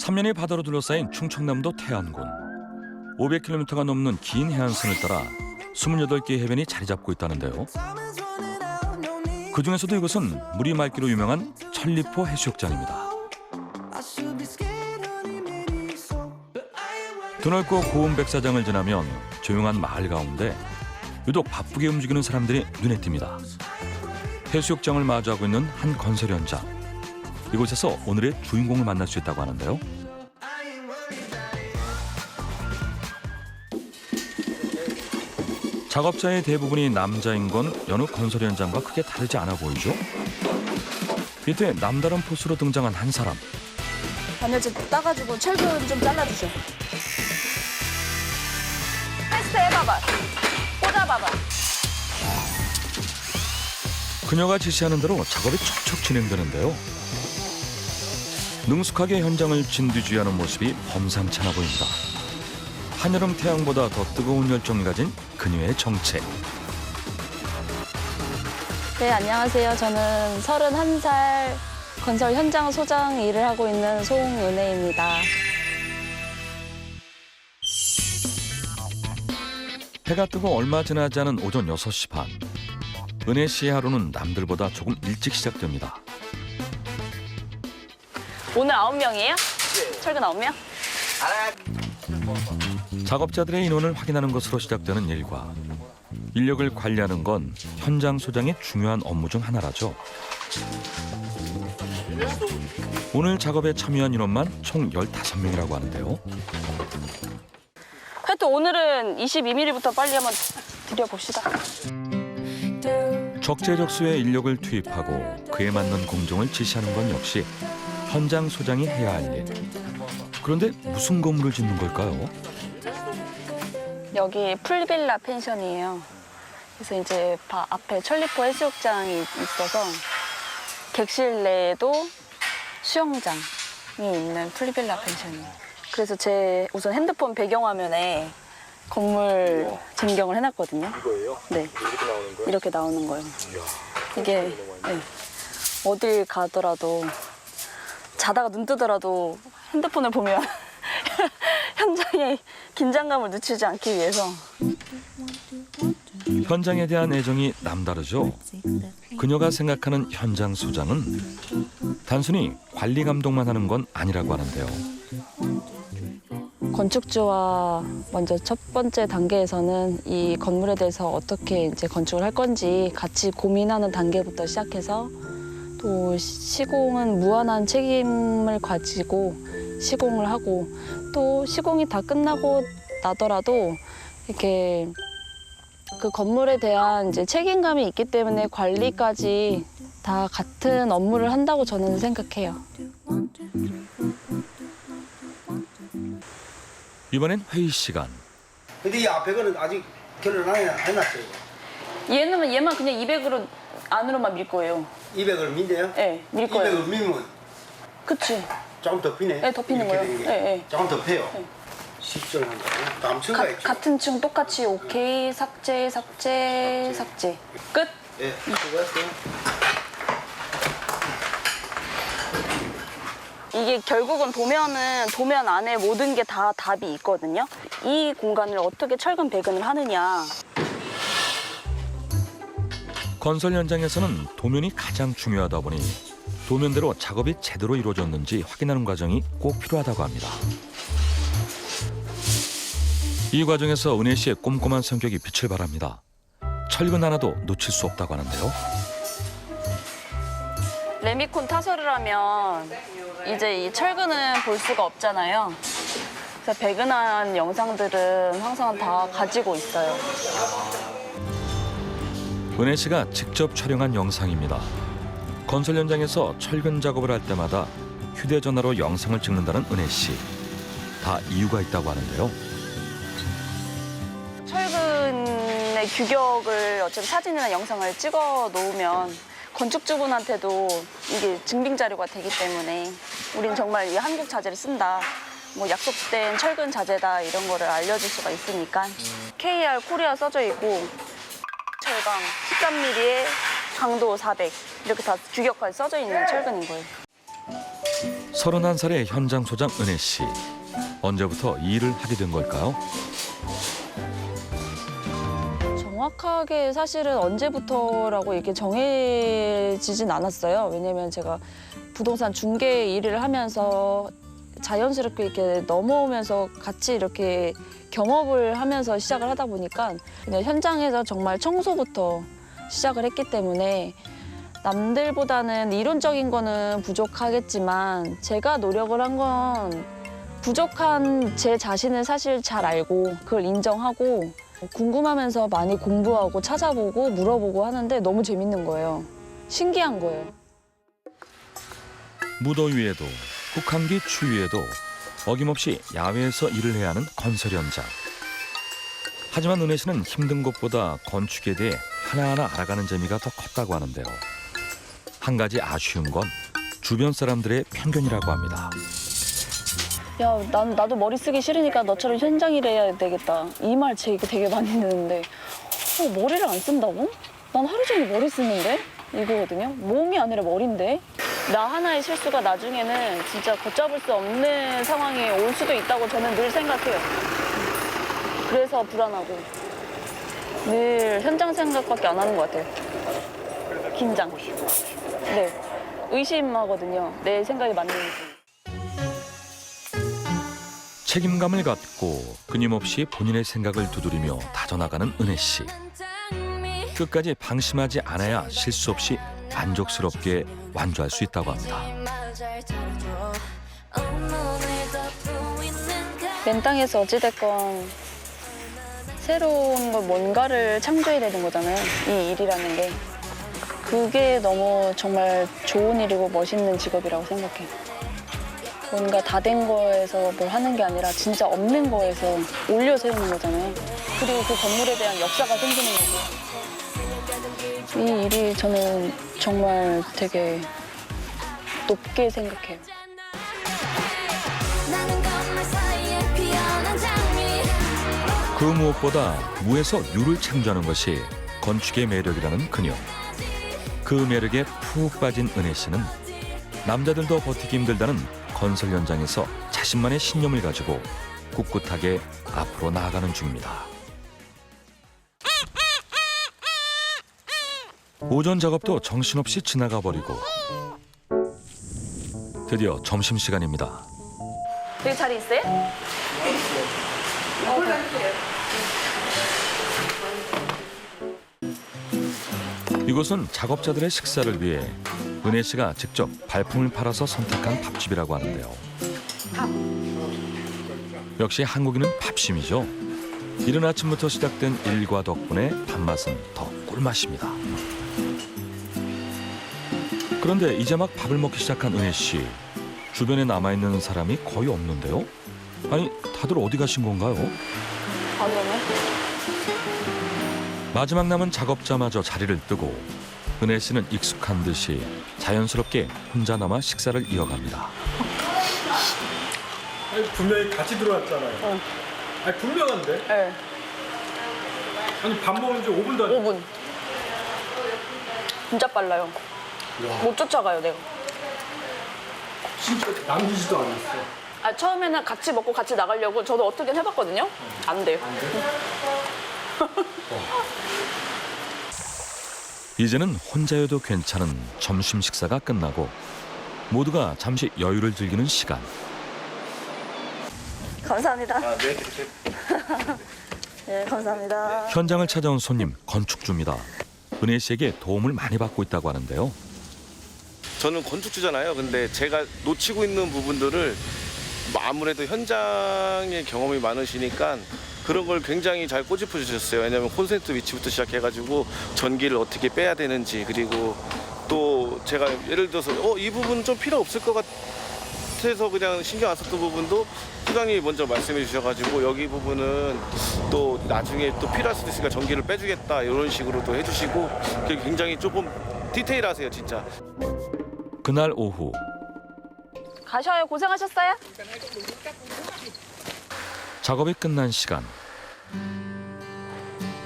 삼면이 바다로 둘러싸인 충청남도 태안군. 500km가 넘는 긴 해안선을 따라 28개의 해변이 자리 잡고 있다는데요. 그중에서도 이곳은 물이 맑기로 유명한 천리포 해수욕장입니다. 드넓고 고운 백사장을 지나면 조용한 마을 가운데 유독 바쁘게 움직이는 사람들이 눈에 띕니다. 해수욕장을 마주하고 있는 한 건설 현장. 이곳에서 오늘의 주인공을 만날 수 있다고 하는데요. 작업자의 대부분이 남자인 건 여느 건설 현장과 크게 다르지 않아 보이죠? 이때 남다른 포스로 등장한 한 사람. 바늘좀 따가지고 철근 좀 잘라주세요. 테스트 해봐봐. 꽂아봐봐. 그녀가 지시하는 대로 작업이 척척 진행되는데요. 능숙하게 현장을 진두지휘하는 모습이 범상치 않아 보입니다. 한여름 태양보다 더 뜨거운 열정을 가진 그녀의 정체. 네, 안녕하세요. 저는 31살 건설 현장 소장 일을 하고 있는 송은혜입니다. 해가 뜨고 얼마 지나지 않은 오전 6시 반. 은혜 씨의 하루는 남들보다 조금 일찍 시작됩니다. 오늘 9명이에요? 철근 9명? 작업자들의 인원을 확인하는 것으로 시작되는 일과 인력을 관리하는 건 현장 소장의 중요한 업무 중 하나라죠. 오늘 작업에 참여한 인원만 총 15명이라고 하는데요. 하여튼 오늘은 22mm부터 빨리 한번 드려봅시다. 적재적소에 인력을 투입하고 그에 맞는 공정을 지시하는 건 역시 현장 소장이 해야 할 일. 그런데 무슨 건물을 짓는 걸까요? 여기 풀빌라 펜션이에요. 그래서 이제 앞에 천리포 해수욕장이 있어서 객실 내에도 수영장이 있는 풀빌라 펜션이에요. 그래서 제 우선 핸드폰 배경화면에 건물 전경을 해놨거든요. 이거예요? 네. 이렇게 나오는 거예요? 이렇게 나오는 거예요. 이야, 이게 네. 어딜 가더라도 자다가 눈 뜨더라도 핸드폰을 보면 현장의 긴장감을 늦추지 않기 위해서. 현장에 대한 애정이 남다르죠. 그녀가 생각하는 현장 소장은 단순히 관리 감독만 하는 건 아니라고 하는데요. 건축주와 먼저 첫 번째 단계에서는 이 건물에 대해서 어떻게 이제 건축을 할 건지 같이 고민하는 단계부터 시작해서 또 시공은 무한한 책임을 가지고 시공을 하고 또 시공이 다 끝나고 나더라도 이렇게 그 건물에 대한 이제 책임감이 있기 때문에 관리까지 다 같은 업무를 한다고 저는 생각해요. 이번엔 회의 시간. 근데 이 앞에 거는 아직 결혼 안 해놨어요. 얘만 그냥 200으로 안으로만 밀 거예요. 200을 민대요? 네, 밀 거예요. 200을 밀면 그치. 조금 더 피네? 네, 더 피는 이렇게 거예요. 되는 게. 네, 네. 조금 더 패요? 네. 10절 한다고? 다음 층가 있죠? 같은 층 똑같이 오케이, 삭제. 끝. 네, 수고했어요. 이게 결국은 도면 안에 모든 게 다 답이 있거든요. 이 공간을 어떻게 철근 배근을 하느냐. 건설 현장에서는 도면이 가장 중요하다 보니 도면대로 작업이 제대로 이루어졌는지 확인하는 과정이 꼭 필요하다고 합니다. 이 과정에서 은혜 씨의 꼼꼼한 성격이 빛을 발합니다. 철근 하나도 놓칠 수 없다고 하는데요. 레미콘 타설을 하면 이제 이 철근은 볼 수가 없잖아요. 그래서 배근한 영상들은 항상 다 가지고 있어요. 은혜 씨가 직접 촬영한 영상입니다. 건설 현장에서 철근 작업을 할 때마다 휴대전화로 영상을 찍는다는 은혜 씨. 다 이유가 있다고 하는데요. 철근의 규격을 어차피 사진이나 영상을 찍어 놓으면 건축주분한테도 이게 증빙 자료가 되기 때문에 우린 정말 이 한국 자재를 쓴다. 뭐 약속된 철근 자재다 이런 거를 알려줄 수가 있으니까. KR 코리아 써져 있고 철강 13mm에 강도 400 이렇게 다 규격까지 써져 있는 철근인 거예요. 31살의 현장 소장 은혜 씨. 언제부터 이 일을 하게 된 걸까요? 정확하게 사실은 언제부터라고 이렇게 정해지진 않았어요. 왜냐면 제가 부동산 중개 일을 하면서 자연스럽게 이렇게 넘어오면서 같이 이렇게 경업을 하면서 시작을 하다 보니까 그냥 현장에서 정말 청소부터 시작을 했기 때문에 남들보다는 이론적인 거는 부족하겠지만 제가 노력을 한 건 부족한 제 자신을 사실 잘 알고 그걸 인정하고 궁금하면서 많이 공부하고 찾아보고 물어보고 하는데 너무 재밌는 거예요. 신기한 거예요. 무더위에도 혹한기 추위에도 어김없이 야외에서 일을 해야 하는 건설 현장. 하지만 은혜 씨는 힘든 것보다 건축에 대해 하나하나 알아가는 재미가 더 컸다고 하는데요. 한 가지 아쉬운 건 주변 사람들의 편견이라고 합니다. 야, 나도 머리 쓰기 싫으니까 너처럼 현장 일해야 되겠다. 이 말 되게 많이 듣는데 머리를 안 쓴다고? 난 하루 종일 머리 쓰는데? 이거거든요. 몸이 아니라 머리인데? 나 하나의 실수가 나중에는 진짜 걷잡을 수 없는 상황이 올 수도 있다고 저는 늘 생각해요. 그래서 불안하고 늘 현장 생각밖에 안 하는 것 같아요. 긴장. 네, 의심하거든요. 내 생각이 맞는지. 책임감을 갖고 끊임없이 본인의 생각을 두드리며 다져나가는 은혜 씨. 끝까지 방심하지 않아야 실수 없이 만족스럽게 완주할 수 있다고 합니다. 맨 땅에서 어찌됐건 새로운 걸 뭔가를 창조해야 되는 거잖아요. 이 일이라는 게. 그게 너무 정말 좋은 일이고 멋있는 직업이라고 생각해요. 뭔가 다 된 거에서 뭘 하는 게 아니라 진짜 없는 거에서 올려 세우는 거잖아요. 그리고 그 건물에 대한 역사가 생기는 거고. 이 일이 저는 정말 되게 높게 생각해요. 그 무엇보다 무에서 유를 창조하는 것이 건축의 매력이라는 그녀. 그 매력에 푹 빠진 은혜 씨는 남자들도 버티기 힘들다는 건설 현장에서 자신만의 신념을 가지고 꿋꿋하게 앞으로 나아가는 중입니다. 오전 작업도 정신없이 지나가 버리고 드디어 점심시간입니다. 여기 자리 있어요? 이곳은 작업자들의 식사를 위해 은혜 씨가 직접 발품을 팔아서 선택한 밥집이라고 하는데요. 역시 한국인은 밥심이죠. 이른 아침부터 시작된 일과 덕분에 밥맛은 더 꿀맛입니다. 그런데 이제 막 밥을 먹기 시작한 은혜 씨. 주변에 남아있는 사람이 거의 없는데요. 아니, 다들 어디 가신 건가요? 아니요. 마지막 남은 작업자마저 자리를 뜨고 은혜 씨는 익숙한 듯이 자연스럽게 혼자 남아 식사를 이어갑니다. 아니, 분명히 같이 들어왔잖아요. 아니 분명한데? 네. 아니 밥 먹은 지 5분도 안 5분. 진짜 빨라요. 못 쫓아가요, 내가. 진짜 남기지도 않았어. 아, 처음에는 같이 먹고 같이 나가려고 저도 어떻게 해봤거든요. 안 돼요. 이제는 혼자여도 괜찮은 점심 식사가 끝나고 모두가 잠시 여유를 즐기는 시간. 감사합니다. 네, 감사합니다. 현장을 찾아온 손님 건축주입니다. 은혜 씨에게 도움을 많이 받고 있다고 하는데요. 저는 건축주잖아요. 근데 제가 놓치고 있는 부분들을 뭐 아무래도 현장의 경험이 많으시니까 그런 걸 굉장히 잘 꼬집어 주셨어요. 왜냐하면 콘센트 위치부터 시작해가지고 전기를 어떻게 빼야 되는지, 그리고 또 제가 예를 들어서 이 부분은 좀 필요 없을 것 같아서 그냥 신경 안 썼던 부분도 소장님이 먼저 말씀해 주셔가지고 여기 부분은 또 나중에 또 필요할 수도 있으니까 전기를 빼주겠다 이런 식으로 또 해주시고 굉장히 조금 디테일하세요, 진짜. 그날 오후 가셔요. 고생하셨어요? 작업이 끝난 시간.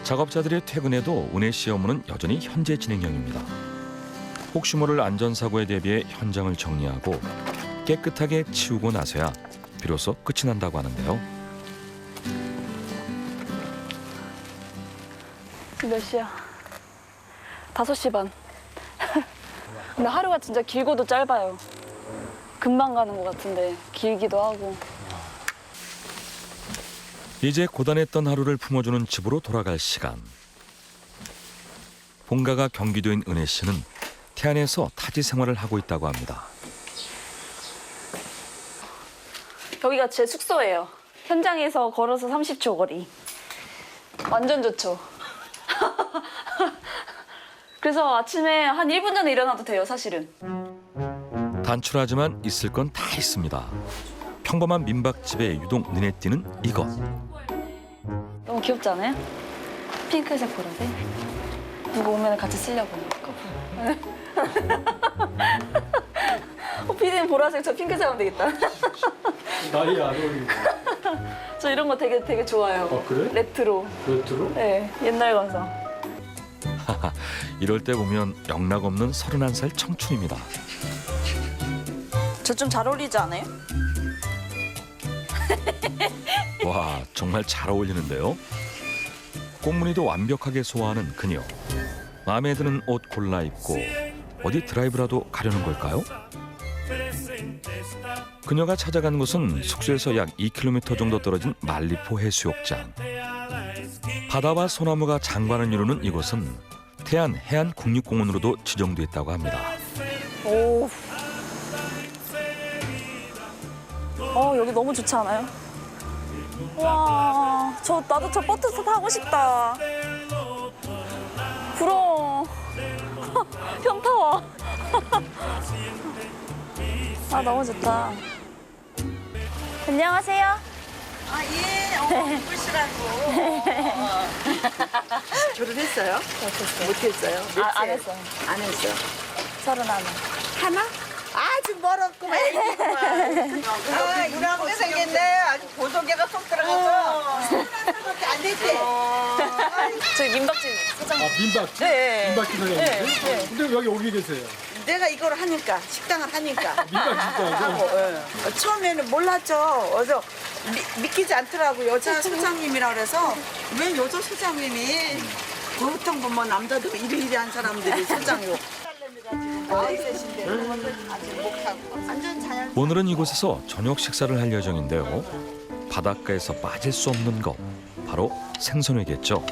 작업자들의 퇴근에도 은혜 씨 업무는 여전히 현재 진행형입니다. 혹시 모를 안전사고에 대비해 현장을 정리하고 깨끗하게 치우고 나서야 비로소 끝이 난다고 하는데요. 몇 시야? 5시 반. 근데 하루가 진짜 길고도 짧아요. 금방 가는 것 같은데 길기도 하고. 이제 고단했던 하루를 품어주는 집으로 돌아갈 시간. 본가가 경기도인 은혜 씨는 태안에서 타지 생활을 하고 있다고 합니다. 여기가 제 숙소예요. 현장에서 걸어서 30초 거리. 완전 좋죠. 그래서 아침에 한 1분 전에 일어나도 돼요, 사실은. 단출하지만 있을 건 다 있습니다. 평범한 민박집에 유독 눈에 띄는 이것. 너무 귀엽지 않아요? 핑크색 보라색. 누구 오면 같이 쓰려고. 피디는 보라색, 저 핑크색 하면 되겠다. 나이 안 어울리고. 저 이런 거 되게 좋아해요. 아, 그래? 레트로. 레트로? 네, 옛날 감성. 이럴 때 보면 영락없는 31살 청춘입니다. 저 좀 잘 어울리지 않아요? 와, 정말 잘 어울리는데요. 꽃무늬도 완벽하게 소화하는 그녀. 마음에 드는 옷 골라 입고 어디 드라이브라도 가려는 걸까요? 그녀가 찾아간 곳은 숙소에서 약 2km 정도 떨어진 말리포 해수욕장. 바다와 소나무가 장관을 이루는 이곳은 태안 해안국립공원으로도 지정돼 있다고 합니다. 오. 여기 너무 좋지 않아요? 와, 나도 저 보트 타고 싶다. 부러워. 현타 와. 아, 너무 좋다. 안녕하세요. 아, 예, 물시라고. 결혼했어요? 못했어요? 안 했어요. 안 했어. 31. 하나? 아주 멀었구만, 애기구만. 아, 이렇게 생겼네. 아주 보조개가 쏙 들어가서. 밖에 안 됐지? 저희 민박집 사장님. 아, 민박집? 네. 민박집 사장님. 네, 네. 근데 왜 여기 오게 되세요? 내가 이걸 하니까, 식당을 하니까. 민박집도 하고? 처음에는 몰랐죠. 어서 믿기지 않더라고. 여자 소장님이라 그래서 왜 여자 소장님이 보통 보면 남자도 이리이리 한 사람들이 소장이고. 오늘은 이곳에서 저녁 식사를 할 예정인데요. 바닷가에서 빠질 수 없는 것, 바로 생선회겠죠.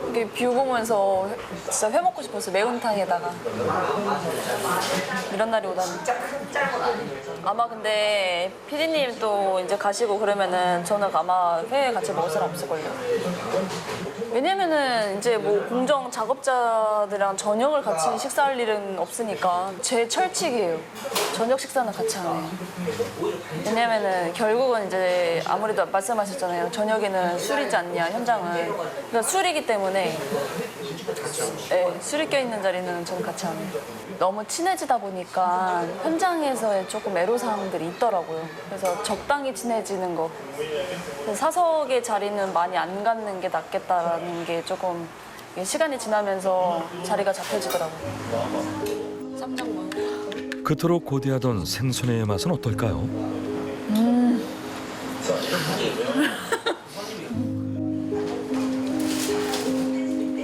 이게 뷰 보면서 진짜 회 먹고 싶었어요. 매운탕에다가. 이런 날이 오다니. 아마 근데 피디님 또 이제 가시고 그러면은 저는 아마 회 같이 먹을 사람 없을걸요. 왜냐면은 이제 뭐 공정 작업자들이랑 저녁을 같이 식사할 일은 없으니까 제 철칙이에요. 저녁 식사는 같이 안 해요. 왜냐면은 결국은 이제 아무래도 말씀하셨잖아요. 저녁에는 술이지 않냐, 현장은. 그러니까 술이기 때문에 네, 술이 껴있는 자리는 저는 같이 안 해요. 너무 친해지다 보니까 현장에서의 조금 애로사항들이 있더라고요. 그래서 적당히 친해지는 거. 그래서 사석의 자리는 많이 안 갖는 게 낫겠다라는 게 조금 시간이 지나면서 자리가 잡혀지더라고요. 쌈장만. 그토록 고대하던 생선회의 맛은 어떨까요?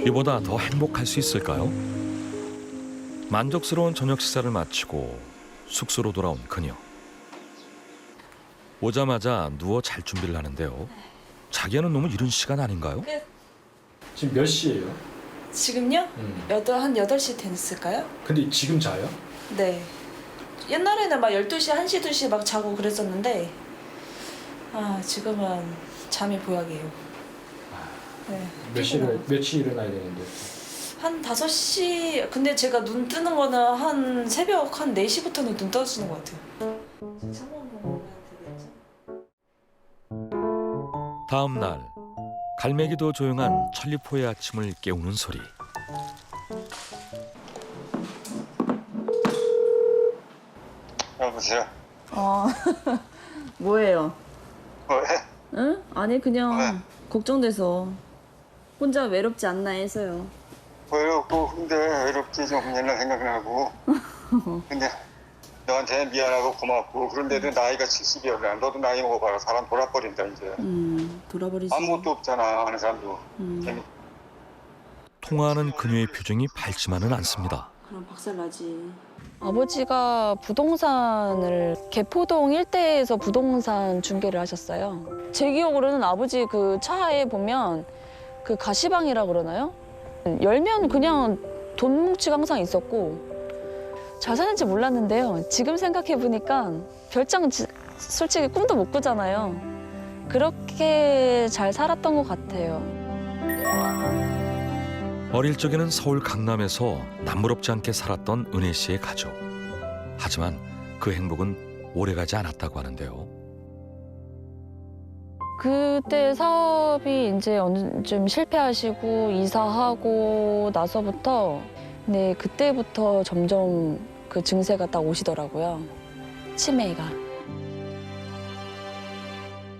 이보다 더 행복할 수 있을까요? 만족스러운 저녁 식사를 마치고 숙소로 돌아온 그녀. 오자마자 누워 잘 준비를 하는데요. 자기야는 너무 이른 시간 아닌가요? 지금 몇 시예요? 지금요? 한 8시 됐을까요? 근데 지금 자요? 네. 옛날에는 막 12시, 1시, 2시 막 자고 그랬었는데 지금은 잠이 보약이에요. 네. 몇 시에 일어나야 되는데? 한 5시, 근데 제가 눈 뜨는 거는 한 새벽 한 4시부터는 눈 떠지는 것 같아요. 다음 날 갈매기도 조용한 천리포의 아침을 깨우는 소리. 여보세요? 뭐예요? 왜? 응? 아니 그냥 왜? 걱정돼서 혼자 외롭지 않나 해서요. 외롭고 근데 외롭지 좀 옛날 생각나고 근데 너한테 미안하고 고맙고 그런데도 나이가 70이야. 너도 나이 먹어봐라. 사람 돌아버린다 이제. 돌아버리지. 아무것도 없잖아 하는 사람도. 통화하는 그녀의 표정이 밝지만은 않습니다. 그럼 박살나지. 아버지가 부동산을 개포동 일대에서 부동산 중개를 하셨어요. 제 기억으로는 아버지 그 차에 보면 그 가시방이라 그러나요? 열면 그냥 돈 뭉치가 항상 있었고 잘 사는지 몰랐는데요. 지금 생각해 보니까 별장 솔직히 꿈도 못 꾸잖아요. 그렇게 잘 살았던 것 같아요. 어릴 적에는 서울 강남에서 남부럽지 않게 살았던 은혜 씨의 가족. 하지만 그 행복은 오래가지 않았다고 하는데요. 그때 사업이 이제 어느 좀 실패하시고 이사하고 나서부터 네 그때부터 점점 그 증세가 딱 오시더라고요. 치매가.